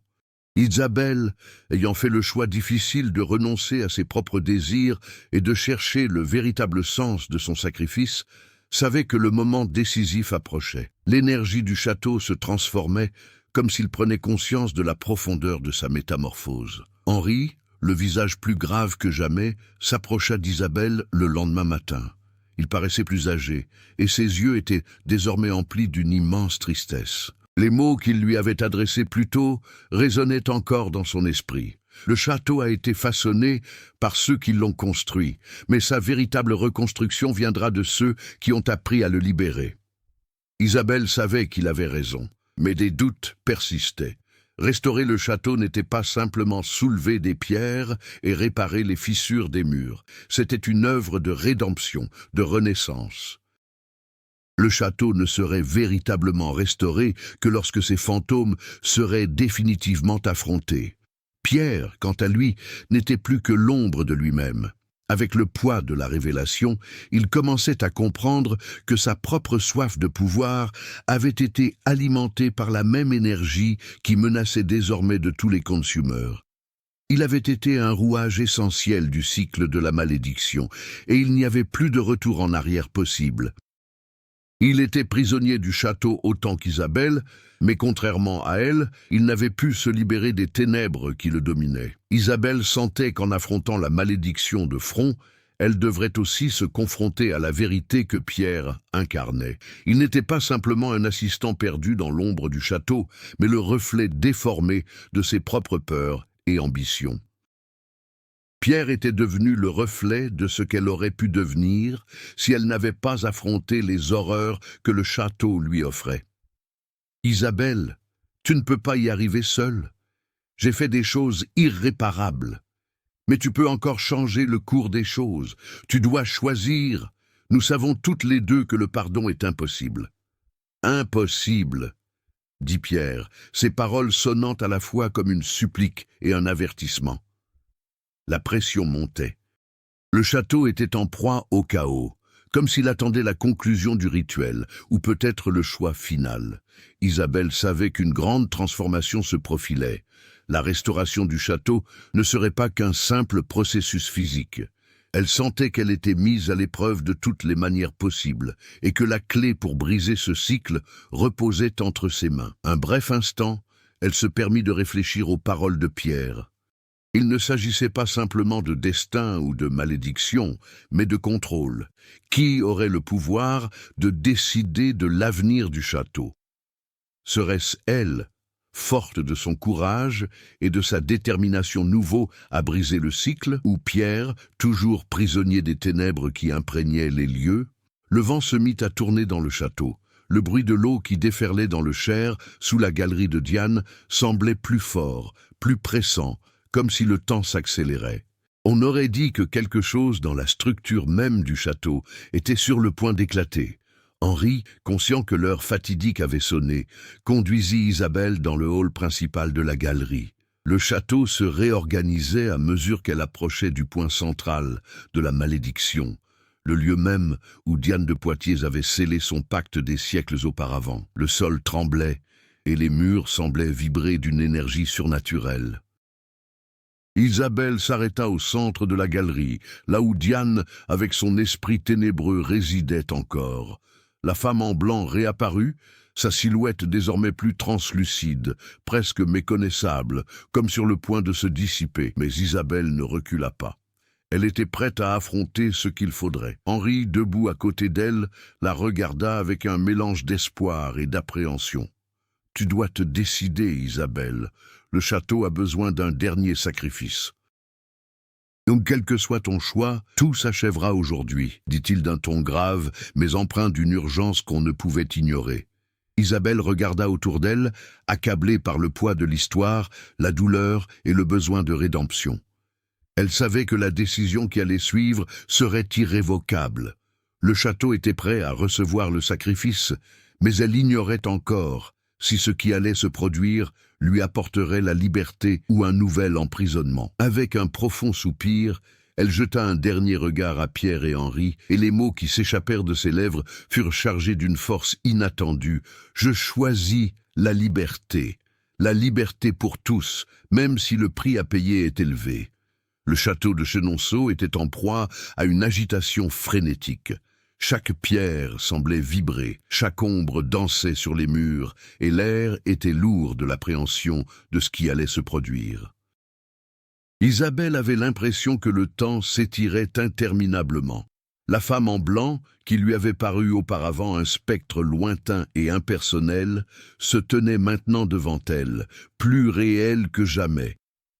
Isabelle, ayant fait le choix difficile de renoncer à ses propres désirs et de chercher le véritable sens de son sacrifice, savait que le moment décisif approchait. L'énergie du château se transformait comme s'il prenait conscience de la profondeur de sa métamorphose. Henri, le visage plus grave que jamais, s'approcha d'Isabelle le lendemain matin. Il paraissait plus âgé, et ses yeux étaient désormais emplis d'une immense tristesse. Les mots qu'il lui avait adressés plus tôt résonnaient encore dans son esprit. Le château a été façonné par ceux qui l'ont construit, mais sa véritable reconstruction viendra de ceux qui ont appris à le libérer. Isabelle savait qu'il avait raison, mais des doutes persistaient. Restaurer le château n'était pas simplement soulever des pierres et réparer les fissures des murs. C'était une œuvre de rédemption, de renaissance. Le château ne serait véritablement restauré que lorsque ses fantômes seraient définitivement affrontés. Pierre, quant à lui, n'était plus que l'ombre de lui-même. Avec le poids de la révélation, il commençait à comprendre que sa propre soif de pouvoir avait été alimentée par la même énergie qui menaçait désormais de tous les consumeurs. Il avait été un rouage essentiel du cycle de la malédiction, et il n'y avait plus de retour en arrière possible. Il était prisonnier du château autant qu'Isabelle, mais contrairement à elle, il n'avait pu se libérer des ténèbres qui le dominaient. Isabelle sentait qu'en affrontant la malédiction de front, elle devrait aussi se confronter à la vérité que Pierre incarnait. Il n'était pas simplement un assistant perdu dans l'ombre du château, mais le reflet déformé de ses propres peurs et ambitions. Pierre était devenu le reflet de ce qu'elle aurait pu devenir si elle n'avait pas affronté les horreurs que le château lui offrait. « Isabelle, tu ne peux pas y arriver seule. J'ai fait des choses irréparables. Mais tu peux encore changer le cours des choses. Tu dois choisir. Nous savons toutes les deux que le pardon est impossible. »« Impossible !» dit Pierre, ses paroles sonnant à la fois comme une supplique et un avertissement. La pression montait. Le château était en proie au chaos, comme s'il attendait la conclusion du rituel, ou peut-être le choix final. Isabelle savait qu'une grande transformation se profilait. La restauration du château ne serait pas qu'un simple processus physique. Elle sentait qu'elle était mise à l'épreuve de toutes les manières possibles, et que la clé pour briser ce cycle reposait entre ses mains. Un bref instant, elle se permit de réfléchir aux paroles de Pierre. Il ne s'agissait pas simplement de destin ou de malédiction, mais de contrôle. Qui aurait le pouvoir de décider de l'avenir du château? Serait-ce elle, forte de son courage et de sa détermination nouveau à briser le cycle, ou Pierre, toujours prisonnier des ténèbres qui imprégnaient les lieux? Le vent se mit à tourner dans le château. Le bruit de l'eau qui déferlait dans le Cher, sous la galerie de Diane, semblait plus fort, plus pressant, comme si le temps s'accélérait. On aurait dit que quelque chose dans la structure même du château était sur le point d'éclater. Henri, conscient que l'heure fatidique avait sonné, conduisit Isabelle dans le hall principal de la galerie. Le château se réorganisait à mesure qu'elle approchait du point central de la malédiction, le lieu même où Diane de Poitiers avait scellé son pacte des siècles auparavant. Le sol tremblait et les murs semblaient vibrer d'une énergie surnaturelle. Isabelle s'arrêta au centre de la galerie, là où Diane, avec son esprit ténébreux, résidait encore. La femme en blanc réapparut, sa silhouette désormais plus translucide, presque méconnaissable, comme sur le point de se dissiper. Mais Isabelle ne recula pas. Elle était prête à affronter ce qu'il faudrait. Henri, debout à côté d'elle, la regarda avec un mélange d'espoir et d'appréhension. « Tu dois te décider, Isabelle. Le château a besoin d'un dernier sacrifice. » « Donc, quel que soit ton choix, tout s'achèvera aujourd'hui, dit-il d'un ton grave, mais empreint d'une urgence qu'on ne pouvait ignorer. Isabelle regarda autour d'elle, accablée par le poids de l'histoire, la douleur et le besoin de rédemption. Elle savait que la décision qui allait suivre serait irrévocable. Le château était prêt à recevoir le sacrifice, mais elle ignorait encore si ce qui allait se produire lui apporterait la liberté ou un nouvel emprisonnement. Avec un profond soupir, elle jeta un dernier regard à Pierre et Henri, et les mots qui s'échappèrent de ses lèvres furent chargés d'une force inattendue. « Je choisis la liberté pour tous, même si le prix à payer est élevé. » Le château de Chenonceau était en proie à une agitation frénétique. Chaque pierre semblait vibrer, chaque ombre dansait sur les murs, et l'air était lourd de l'appréhension de ce qui allait se produire. Isabelle avait l'impression que le temps s'étirait interminablement. La femme en blanc, qui lui avait paru auparavant un spectre lointain et impersonnel, se tenait maintenant devant elle, plus réelle que jamais.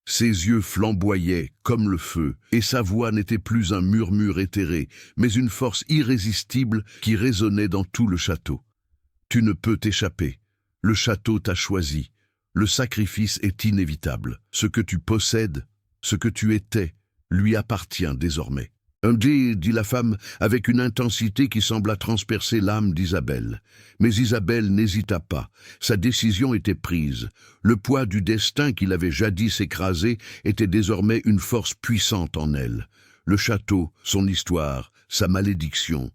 Ses yeux flamboyaient comme le feu, et sa voix n'était plus un murmure éthéré, mais une force irrésistible qui résonnait dans tout le château. « Tu ne peux t'échapper. Le château t'a choisi. Le sacrifice est inévitable. Ce que tu possèdes, ce que tu étais, lui appartient désormais. Dit la femme, avec une intensité qui sembla transpercer l'âme d'Isabelle. Mais Isabelle n'hésita pas. Sa décision était prise. Le poids du destin qui l'avait jadis écrasé était désormais une force puissante en elle. Le château, son histoire, sa malédiction,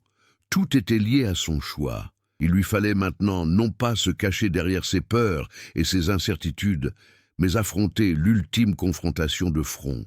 tout était lié à son choix. Il lui fallait maintenant non pas se cacher derrière ses peurs et ses incertitudes, mais affronter l'ultime confrontation de front.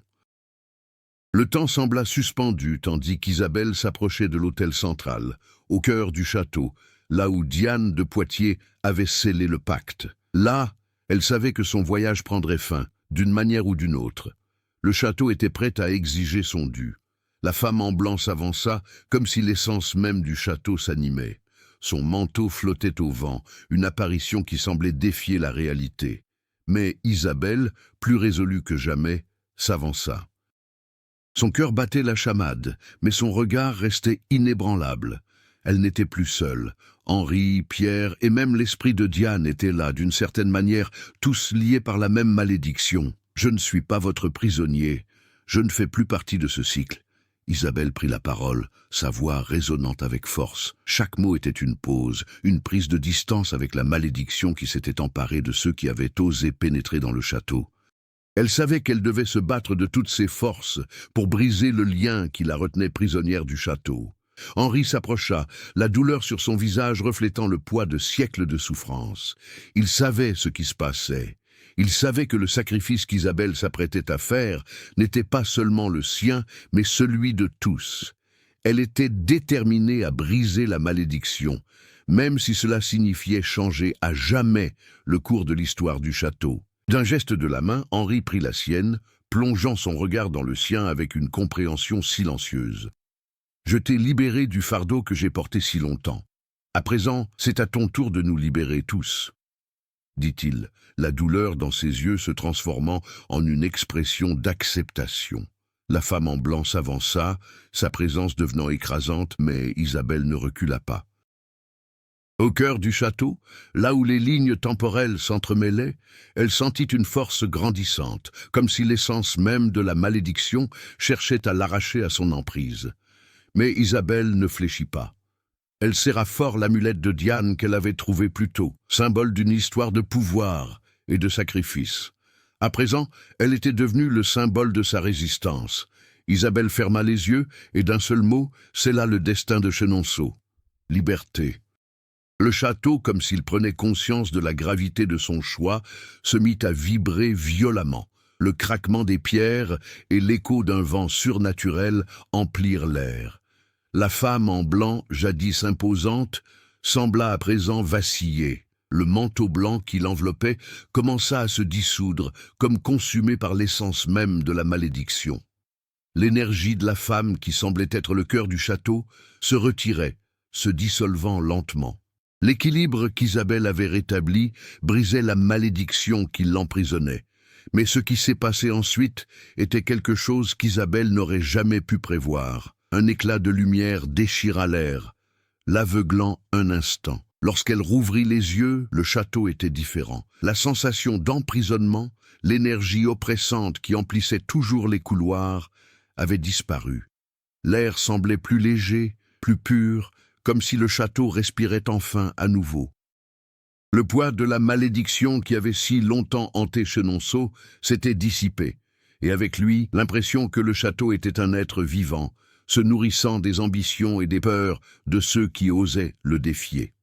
Le temps sembla suspendu tandis qu'Isabelle s'approchait de l'hôtel central, au cœur du château, là où Diane de Poitiers avait scellé le pacte. Là, elle savait que son voyage prendrait fin, d'une manière ou d'une autre. Le château était prêt à exiger son dû. La femme en blanc s'avança, comme si l'essence même du château s'animait. Son manteau flottait au vent, une apparition qui semblait défier la réalité. Mais Isabelle, plus résolue que jamais, s'avança. Son cœur battait la chamade, mais son regard restait inébranlable. Elle n'était plus seule. Henri, Pierre et même l'esprit de Diane étaient là, d'une certaine manière, tous liés par la même malédiction. « Je ne suis pas votre prisonnier. Je ne fais plus partie de ce cycle. » Isabelle prit la parole, sa voix résonnante avec force. Chaque mot était une pause, une prise de distance avec la malédiction qui s'était emparée de ceux qui avaient osé pénétrer dans le château. Elle savait qu'elle devait se battre de toutes ses forces pour briser le lien qui la retenait prisonnière du château. Henri s'approcha, la douleur sur son visage reflétant le poids de siècles de souffrance. Il savait ce qui se passait. Il savait que le sacrifice qu'Isabelle s'apprêtait à faire n'était pas seulement le sien, mais celui de tous. Elle était déterminée à briser la malédiction, même si cela signifiait changer à jamais le cours de l'histoire du château. D'un geste de la main, Henri prit la sienne, plongeant son regard dans le sien avec une compréhension silencieuse. « Je t'ai libéré du fardeau que j'ai porté si longtemps. À présent, c'est à ton tour de nous libérer tous. » dit-il, la douleur dans ses yeux se transformant en une expression d'acceptation. La femme en blanc s'avança, sa présence devenant écrasante, mais Isabelle ne recula pas. Au cœur du château, là où les lignes temporelles s'entremêlaient, elle sentit une force grandissante, comme si l'essence même de la malédiction cherchait à l'arracher à son emprise. Mais Isabelle ne fléchit pas. Elle serra fort l'amulette de Diane qu'elle avait trouvée plus tôt, symbole d'une histoire de pouvoir et de sacrifice. À présent, elle était devenue le symbole de sa résistance. Isabelle ferma les yeux et d'un seul mot, scella le destin de Chenonceau. Liberté. Le château, comme s'il prenait conscience de la gravité de son choix, se mit à vibrer violemment. Le craquement des pierres et l'écho d'un vent surnaturel emplirent l'air. La femme en blanc, jadis imposante, sembla à présent vaciller. Le manteau blanc qui l'enveloppait commença à se dissoudre, comme consumé par l'essence même de la malédiction. L'énergie de la femme, qui semblait être le cœur du château, se retirait, se dissolvant lentement. L'équilibre qu'Isabelle avait rétabli brisait la malédiction qui l'emprisonnait. Mais ce qui s'est passé ensuite était quelque chose qu'Isabelle n'aurait jamais pu prévoir. Un éclat de lumière déchira l'air, l'aveuglant un instant. Lorsqu'elle rouvrit les yeux, le château était différent. La sensation d'emprisonnement, l'énergie oppressante qui emplissait toujours les couloirs, avait disparu. L'air semblait plus léger, plus pur, comme si le château respirait enfin à nouveau. Le poids de la malédiction qui avait si longtemps hanté Chenonceau s'était dissipé, et avec lui l'impression que le château était un être vivant, se nourrissant des ambitions et des peurs de ceux qui osaient le défier.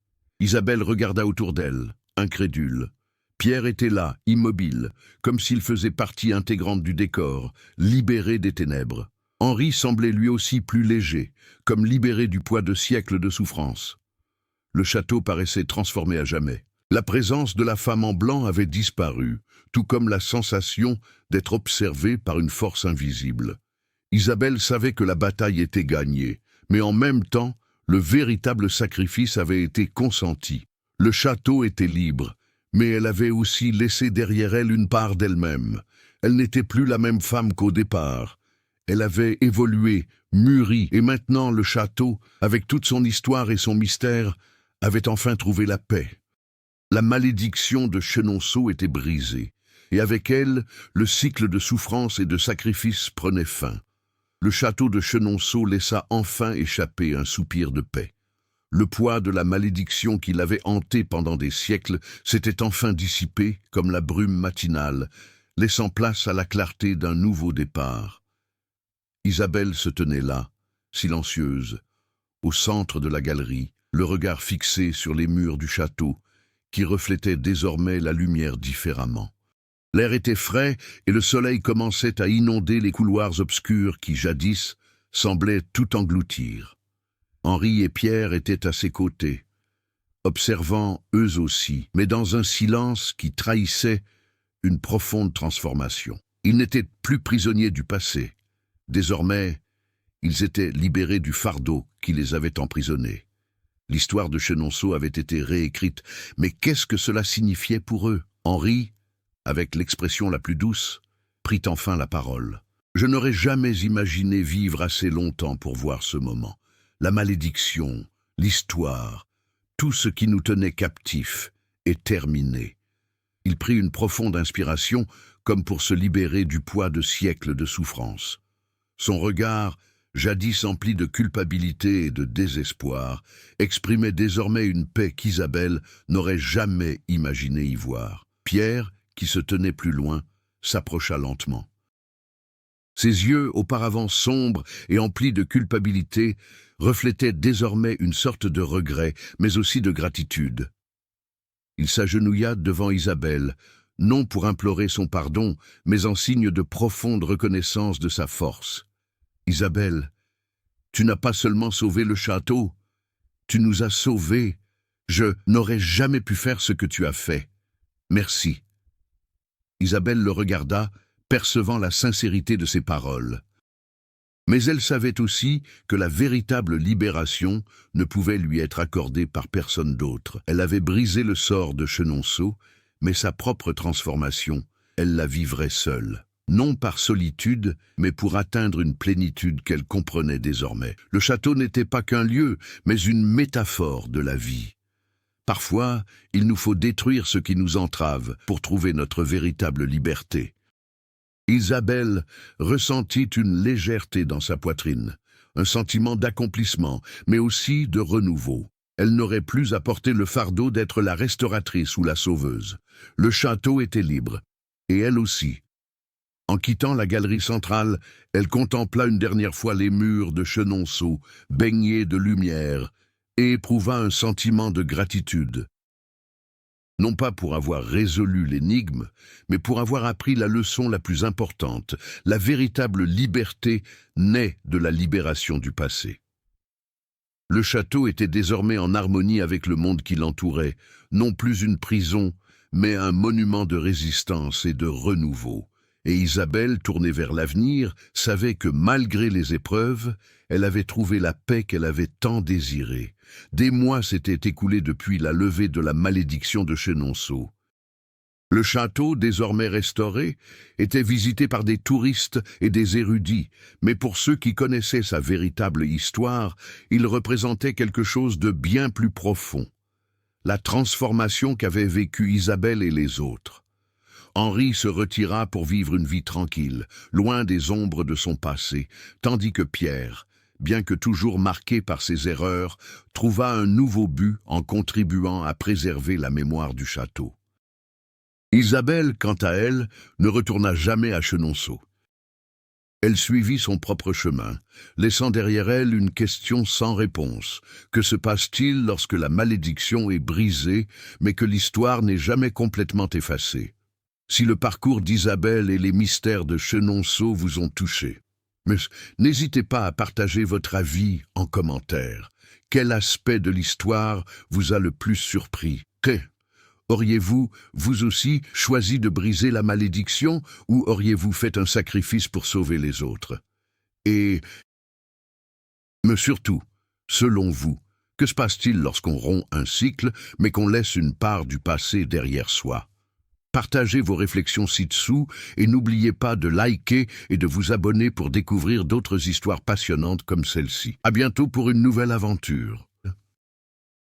Isabelle regarda autour d'elle, incrédule. Pierre était là, immobile, comme s'il faisait partie intégrante du décor, libéré des ténèbres. Henri semblait lui aussi plus léger, comme libéré du poids de siècles de souffrance. Le château paraissait transformé à jamais. La présence de la femme en blanc avait disparu, tout comme la sensation d'être observée par une force invisible. Isabelle savait que la bataille était gagnée, mais en même temps, le véritable sacrifice avait été consenti. Le château était libre, mais elle avait aussi laissé derrière elle une part d'elle-même. Elle n'était plus la même femme qu'au départ. Elle avait évolué, mûri, et maintenant le château, avec toute son histoire et son mystère, avait enfin trouvé la paix. La malédiction de Chenonceau était brisée, et avec elle, le cycle de souffrance et de sacrifice prenait fin. Le château de Chenonceau laissa enfin échapper un soupir de paix. Le poids de la malédiction qui l'avait hanté pendant des siècles s'était enfin dissipé comme la brume matinale, laissant place à la clarté d'un nouveau départ. Isabelle se tenait là, silencieuse, au centre de la galerie, le regard fixé sur les murs du château, qui reflétaient désormais la lumière différemment. L'air était frais et le soleil commençait à inonder les couloirs obscurs qui, jadis, semblaient tout engloutir. Henri et Pierre étaient à ses côtés, observant eux aussi, mais dans un silence qui trahissait une profonde transformation. Ils n'étaient plus prisonniers du passé. Désormais, ils étaient libérés du fardeau qui les avait emprisonnés. L'histoire de Chenonceau avait été réécrite, mais qu'est-ce que cela signifiait pour eux? Henri, avec l'expression la plus douce, prit enfin la parole. « Je n'aurais jamais imaginé vivre assez longtemps pour voir ce moment. La malédiction, l'histoire, tout ce qui nous tenait captifs est terminé. » Il prit une profonde inspiration, comme pour se libérer du poids de siècles de souffrance. Son regard, jadis empli de culpabilité et de désespoir, exprimait désormais une paix qu'Isabelle n'aurait jamais imaginé y voir. Pierre, qui se tenait plus loin, s'approcha lentement. Ses yeux, auparavant sombres et emplis de culpabilité, reflétaient désormais une sorte de regret, mais aussi de gratitude. Il s'agenouilla devant Isabelle, non pour implorer son pardon, mais en signe de profonde reconnaissance de sa force. « Isabelle, tu n'as pas seulement sauvé le château, tu nous as sauvés. Je n'aurais jamais pu faire ce que tu as fait. Merci. » Isabelle le regarda, percevant la sincérité de ses paroles. Mais elle savait aussi que la véritable libération ne pouvait lui être accordée par personne d'autre. Elle avait brisé le sort de Chenonceau, mais sa propre transformation, elle la vivrait seule. Non par solitude, mais pour atteindre une plénitude qu'elle comprenait désormais. Le château n'était pas qu'un lieu, mais une métaphore de la vie. Parfois, il nous faut détruire ce qui nous entrave pour trouver notre véritable liberté. Isabelle ressentit une légèreté dans sa poitrine, un sentiment d'accomplissement, mais aussi de renouveau. Elle n'aurait plus à porter le fardeau d'être la restauratrice ou la sauveuse. Le château était libre, et elle aussi. En quittant la galerie centrale, elle contempla une dernière fois les murs de Chenonceau, baignés de lumière, et éprouva un sentiment de gratitude. Non pas pour avoir résolu l'énigme, mais pour avoir appris la leçon la plus importante. La véritable liberté naît de la libération du passé. Le château était désormais en harmonie avec le monde qui l'entourait, non plus une prison, mais un monument de résistance et de renouveau. Et Isabelle, tournée vers l'avenir, savait que malgré les épreuves, elle avait trouvé la paix qu'elle avait tant désirée. Des mois s'étaient écoulés depuis la levée de la malédiction de Chenonceau. Le château, désormais restauré, était visité par des touristes et des érudits, mais pour ceux qui connaissaient sa véritable histoire, il représentait quelque chose de bien plus profond. La transformation qu'avaient vécue Isabelle et les autres. Henri se retira pour vivre une vie tranquille, loin des ombres de son passé, tandis que Pierre, bien que toujours marqué par ses erreurs, trouva un nouveau but en contribuant à préserver la mémoire du château. Isabelle, quant à elle, ne retourna jamais à Chenonceau. Elle suivit son propre chemin, laissant derrière elle une question sans réponse. Que se passe-t-il lorsque la malédiction est brisée, mais que l'histoire n'est jamais complètement effacée? Si le parcours d'Isabelle et les mystères de Chenonceau vous ont touché, mais n'hésitez pas à partager votre avis en commentaire. Quel aspect de l'histoire vous a le plus surpris? Auriez-vous, vous aussi, choisi de briser la malédiction ou auriez-vous fait un sacrifice pour sauver les autres? Mais surtout, selon vous, que se passe-t-il lorsqu'on rompt un cycle mais qu'on laisse une part du passé derrière soi? Partagez vos réflexions ci-dessous et n'oubliez pas de liker et de vous abonner pour découvrir d'autres histoires passionnantes comme celle-ci. À bientôt pour une nouvelle aventure.